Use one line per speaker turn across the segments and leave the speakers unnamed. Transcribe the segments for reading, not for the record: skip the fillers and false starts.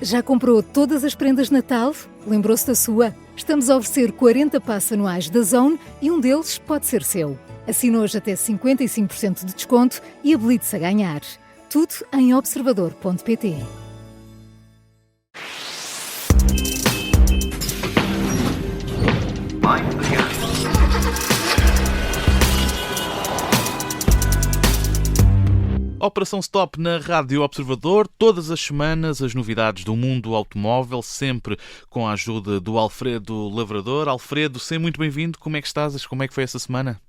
Já comprou todas as prendas de Natal? Lembrou-se da sua? Estamos a oferecer 40 passes anuais da Zone e um deles pode ser seu. Assine hoje até 55% de desconto e habilite-se a ganhar. Tudo em observador.pt.
Operação Stop na Rádio Observador, todas as semanas as novidades do mundo automóvel, sempre com a ajuda do Alfredo Lavrador. Alfredo, seja muito bem-vindo. Como é que estás? Como é que foi essa semana?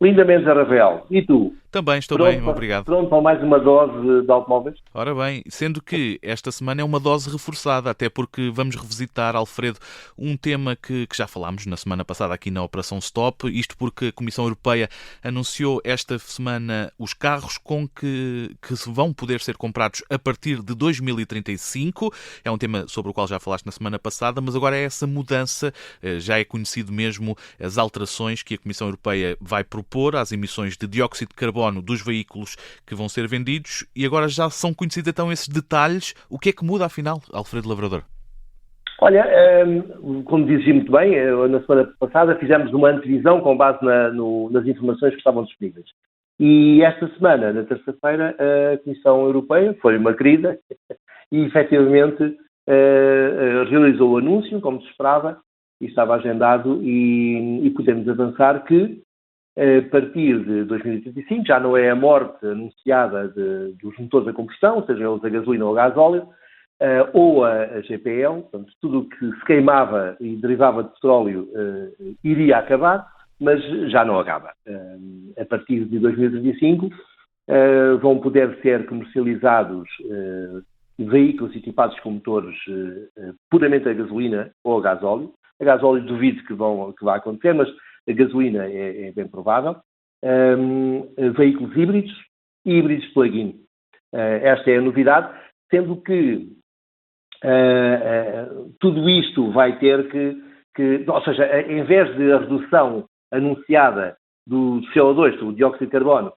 Lindamente, Zé Rafael. E tu?
Também estou bem, obrigado.
Pronto para mais uma dose de automóveis?
Ora bem, sendo que esta semana é uma dose reforçada, até porque vamos revisitar, Alfredo, um tema que já falámos na semana passada aqui na Operação Stop, isto porque a Comissão Europeia anunciou esta semana os carros com que vão poder ser comprados a partir de 2035. É um tema sobre o qual já falaste na semana passada, mas agora é essa mudança, já é conhecido mesmo as alterações que a Comissão Europeia vai propor às emissões de dióxido de carbono dos veículos que vão ser vendidos, e agora já são conhecidos então esses detalhes. O que é que muda afinal, Alfredo Lavrador?
Olha, como dizia muito bem, na semana passada fizemos uma antevisão com base nas informações que estavam disponíveis. E esta semana, na terça-feira, a Comissão Europeia foi uma querida e efetivamente realizou o anúncio, como se esperava, e estava agendado, e podemos avançar que a partir de 2035, já não é a morte anunciada dos motores a combustão, seja eles a gasolina ou a gasóleo, ou a GPL, portanto, tudo o que se queimava e derivava de petróleo iria acabar, mas já não acaba. A partir de 2035 vão poder ser comercializados veículos equipados com motores puramente a gasolina ou a gasóleo. A gasóleo duvido que vai acontecer, mas a gasolina é bem provável. Veículos híbridos e híbridos plug-in. Esta é a novidade, sendo que tudo isto vai ter que, ou seja, em vez de a redução anunciada do CO2, do dióxido de carbono,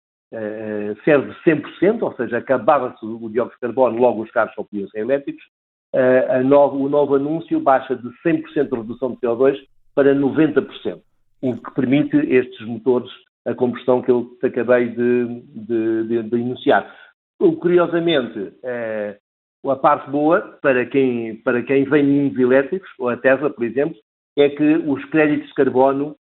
ser de 100%, ou seja, acabava-se o dióxido de carbono, logo os carros só podiam ser elétricos, o novo anúncio baixa de 100% de redução de CO2 para 90%. O que permite estes motores a combustão que eu te acabei de enunciar. Curiosamente, a parte boa para quem vem mundos elétricos, ou a Tesla, por exemplo, é que os créditos de carbono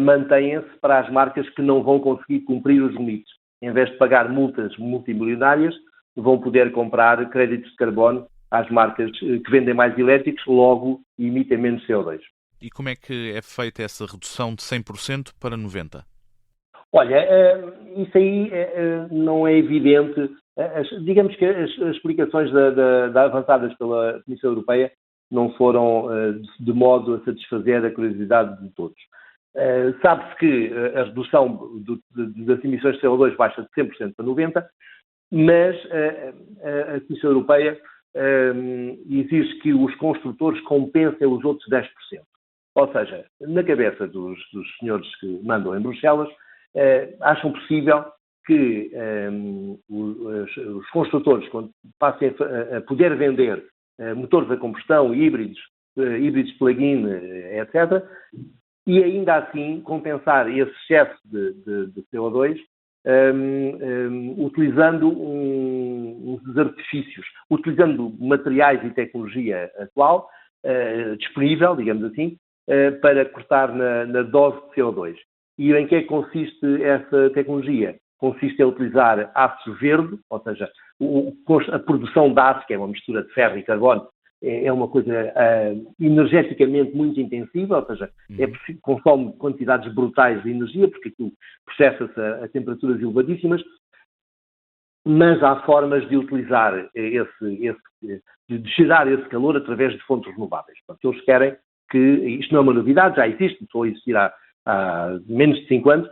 mantêm-se para as marcas que não vão conseguir cumprir os limites. Em vez de pagar multas multimilionárias, vão poder comprar créditos de carbono às marcas que vendem mais elétricos, logo emitem menos CO2.
E como é que é feita essa redução de 100% para 90%?
Olha, isso aí não é evidente. Digamos que as explicações avançadas pela Comissão Europeia não foram de modo a satisfazer a curiosidade de todos. Sabe-se que a redução das emissões de CO2 baixa de 100% para 90%, mas a Comissão Europeia exige que os construtores compensem os outros 10%. Ou seja, na cabeça dos senhores que mandam em Bruxelas, acham possível que os construtores passem a poder vender motores a combustão, híbridos plug-in, etc., e ainda assim compensar esse excesso de CO2 utilizando uns artifícios, utilizando materiais e tecnologia atual disponível, digamos assim, para cortar na dose de CO2. E em que é que consiste essa tecnologia? Consiste em utilizar aço verde, ou seja, a produção de aço, que é uma mistura de ferro e carbono, é uma coisa energeticamente muito intensiva, ou seja, consome quantidades brutais de energia, porque aquilo processa-se a temperaturas elevadíssimas, mas há formas de utilizar de gerar esse calor através de fontes renováveis. Portanto, eles querem que, isto não é uma novidade, já existe, começou a existir há menos de 5 anos,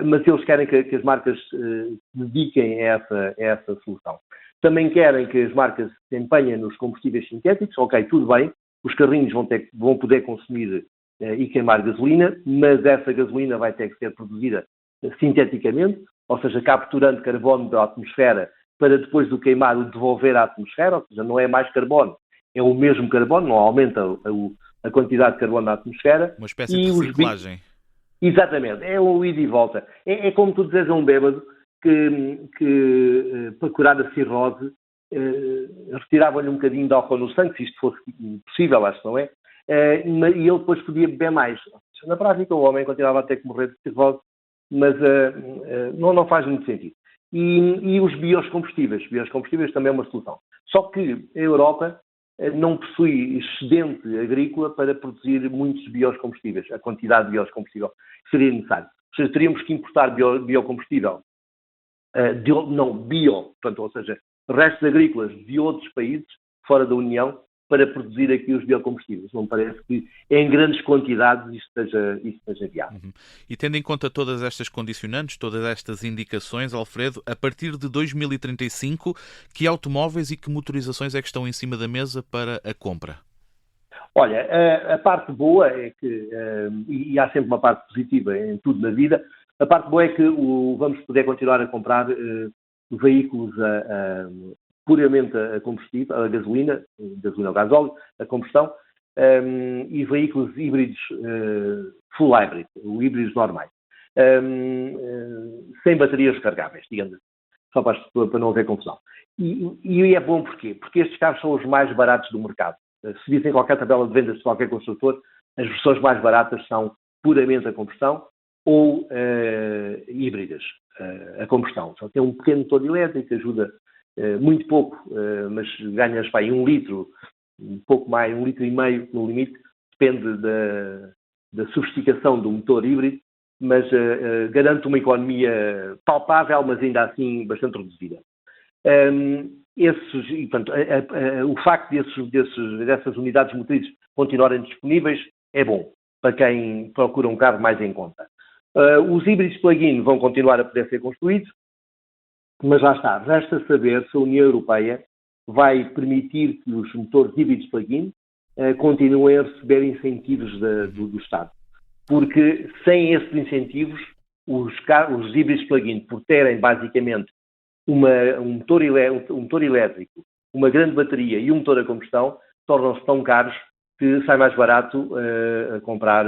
mas eles querem que as marcas se dediquem a essa solução. Também querem que as marcas se empenhem nos combustíveis sintéticos. Ok, tudo bem, os carrinhos vão poder consumir e queimar gasolina, mas essa gasolina vai ter que ser produzida sinteticamente, ou seja, capturando carbono da atmosfera para depois do queimar o devolver à atmosfera, ou seja, não é mais carbono, é o mesmo carbono, não aumenta a quantidade de carbono na atmosfera.
Uma espécie de reciclagem.
Exatamente, é um ida e volta. É como tu dizes a um bêbado que para curar a cirrose retiravam-lhe um bocadinho de álcool no sangue, se isto fosse possível, acho que não é, e ele depois podia beber mais. Na prática, o homem continuava a ter que morrer de cirrose, mas não faz muito sentido. E os biocombustíveis também é uma solução. Só que a Europa não possui excedente agrícola para produzir muitos biocombustíveis, a quantidade de biocombustível que seria necessário. Ou seja, teríamos que importar biocombustível, portanto, ou seja, restos agrícolas de outros países, fora da União, para produzir aqui os biocombustíveis. Não parece que em grandes quantidades isso esteja viável.
E tendo em conta todas estas condicionantes, todas estas indicações, Alfredo, a partir de 2035, que automóveis e que motorizações é que estão em cima da mesa para a compra?
Olha, a parte boa é que, e há sempre uma parte positiva em tudo na vida, a parte boa é que vamos poder continuar a comprar veículos puramente a combustível, a gasolina ou gasóleo, a combustão, e veículos híbridos full hybrid, híbridos normais, sem baterias recargáveis, digamos assim, só para não haver confusão. E é bom porquê? Porque estes carros são os mais baratos do mercado. Se dizem qualquer tabela de vendas de qualquer construtor, as versões mais baratas são puramente a combustão ou híbridas, a combustão. Só tem um pequeno motor elétrico, ajuda muito pouco, mas ganhas para aí 1 litro, um pouco mais, 1,5 litros no limite, depende da sofisticação do motor híbrido, mas garante uma economia palpável, mas ainda assim bastante reduzida. O facto dessas unidades motrizes continuarem disponíveis é bom para quem procura um carro mais em conta. Os híbridos plug-in vão continuar a poder ser construídos, mas lá está, resta saber se a União Europeia vai permitir que os motores híbridos plug-in continuem a receber incentivos do Estado. Porque sem esses incentivos, os híbridos plug-in, por terem basicamente um motor elétrico, uma grande bateria e um motor a combustão, tornam-se tão caros que sai mais barato a comprar,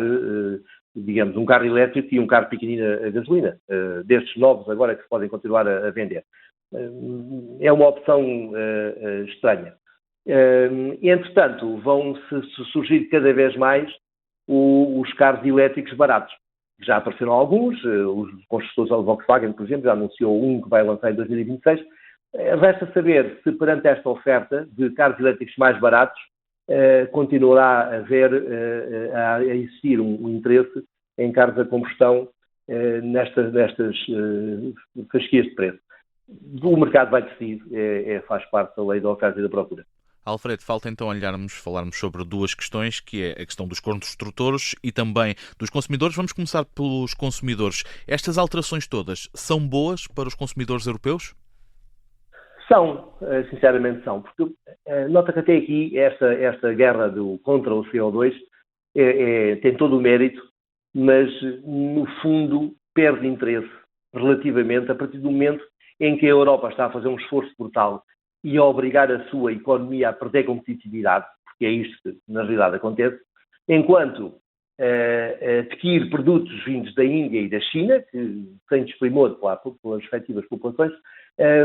digamos, um carro elétrico e um carro pequenino a gasolina, destes novos agora que se podem continuar a vender. É uma opção estranha. Entretanto, vão-se surgir cada vez mais os carros elétricos baratos. Já apareceram alguns, os construtores da Volkswagen, por exemplo, já anunciou um que vai lançar em 2026. Resta saber se perante esta oferta de carros elétricos mais baratos continuará a existir um interesse em carros a combustão nestas fasquias de preço. O mercado vai decidir, faz parte da lei da oferta e da procura.
Alfredo, falta então falarmos sobre duas questões, que é a questão dos construtores e também dos consumidores. Vamos começar pelos consumidores. Estas alterações todas são boas para os consumidores europeus?
São, sinceramente são, porque nota que até aqui esta guerra contra o CO2 tem todo o mérito, mas no fundo perde interesse relativamente a partir do momento em que a Europa está a fazer um esforço brutal e a obrigar a sua economia a perder competitividade, porque é isto que na realidade acontece, enquanto adquire produtos vindos da Índia e da China, que têm desprimor pelas respectivas populações,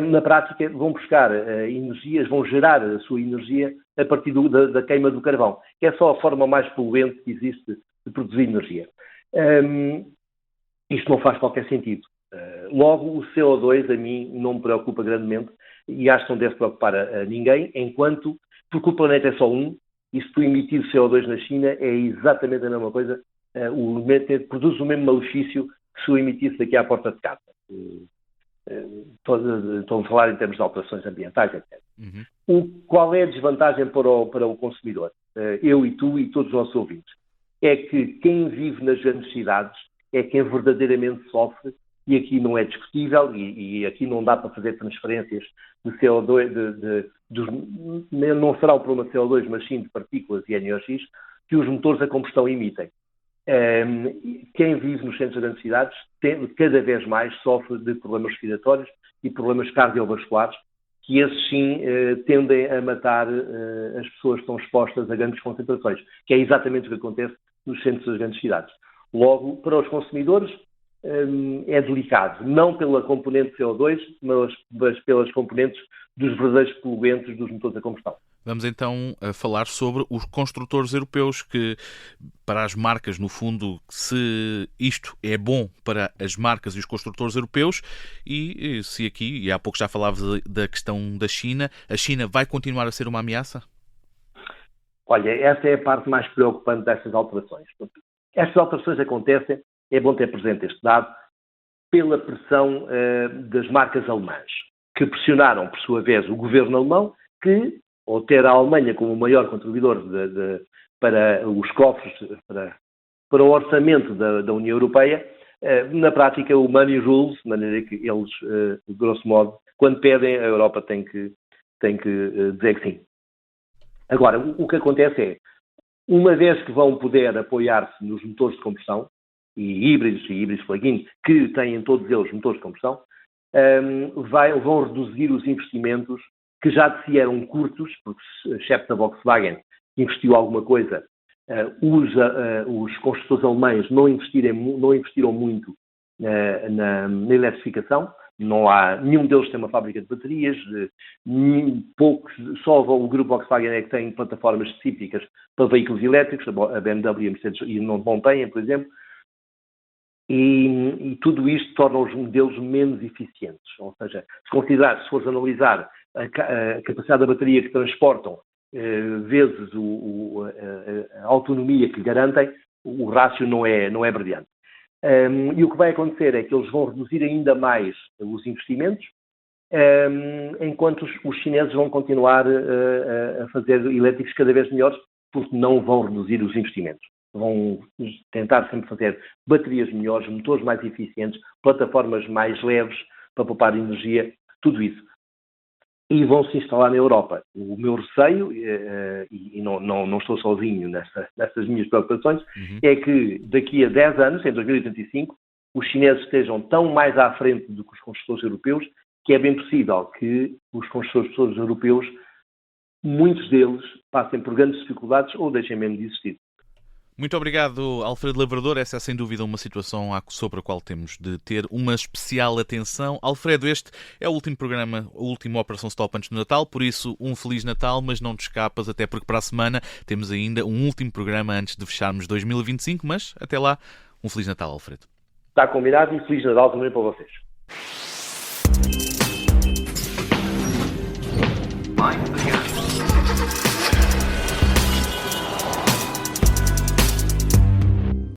na prática vão buscar energias, vão gerar a sua energia a partir da queima do carvão, que é só a forma mais poluente que existe de produzir energia. Isto não faz qualquer sentido. Logo, o CO2 a mim não me preocupa grandemente e acho que não deve preocupar a ninguém, porque o planeta é só um, e se tu emitir CO2 na China é exatamente a mesma coisa, produz o mesmo malefício que se o emitisse daqui à porta de casa. Estou a falar em termos de alterações ambientais, etc. Qual é a desvantagem para o consumidor? Eu e tu e todos os nossos ouvintes. É que quem vive nas grandes cidades é quem verdadeiramente sofre, e aqui não é discutível, e aqui não dá para fazer transferências de CO2, não será o problema de CO2, mas sim de partículas e NOx, que os motores a combustão emitem. Quem vive nos centros das grandes cidades cada vez mais sofre de problemas respiratórios e problemas cardiovasculares, que esses sim tendem a matar as pessoas que estão expostas a grandes concentrações, que é exatamente o que acontece nos centros das grandes cidades. Logo, para os consumidores é delicado, não pela componente CO2, mas pelas componentes dos verdadeiros poluentes dos motores a combustão.
Vamos então a falar sobre os construtores europeus, que para as marcas, no fundo, se isto é bom para as marcas e os construtores europeus, e se aqui, e há pouco já falava da questão da China, a China vai continuar a ser uma ameaça?
Olha, essa é a parte mais preocupante destas alterações. Estas alterações acontecem, é bom ter presente este dado, pela pressão das marcas alemãs, que pressionaram, por sua vez, o governo alemão, que, ao ter a Alemanha como o maior contribuidor para os cofres, para o orçamento da União Europeia, na prática o money rules, de maneira que eles, grosso modo, quando pedem, a Europa tem que dizer que sim. Agora, o que acontece é, uma vez que vão poder apoiar-se nos motores de combustão, e híbridos plug-in, que têm todos eles motores de combustão, vão reduzir os investimentos que já de si eram curtos, porque excepto da Volkswagen, que investiu alguma coisa, os construtores alemães não investiram muito na eletrificação. Nenhum deles tem uma fábrica de baterias, poucos, só o grupo Volkswagen é que tem plataformas específicas para veículos elétricos, a BMW e a Mercedes não têm, por exemplo. E tudo isto torna os modelos menos eficientes. Ou seja, se fores analisar a capacidade da bateria que transportam vezes a autonomia que garantem, o rácio não é brilhante. E o que vai acontecer é que eles vão reduzir ainda mais os investimentos, enquanto os chineses vão continuar a fazer elétricos cada vez melhores, porque não vão reduzir os investimentos. Vão tentar sempre fazer baterias melhores, motores mais eficientes, plataformas mais leves para poupar energia, tudo isso. E vão se instalar na Europa. O meu receio, e não estou sozinho nessas minhas preocupações, é que daqui a 10 anos, em 2085, os chineses estejam tão mais à frente do que os construtores europeus, que é bem possível que os construtores europeus, muitos deles, passem por grandes dificuldades ou deixem mesmo de existir.
Muito obrigado, Alfredo Lavrador. Essa é sem dúvida uma situação sobre a qual temos de ter uma especial atenção. Alfredo, este é o último programa, a última Operação Stop antes do Natal, por isso um Feliz Natal, mas não te escapas, até porque para a semana temos ainda um último programa antes de fecharmos 2025, mas até lá, um Feliz Natal, Alfredo.
Está combinado e Feliz Natal também para vocês.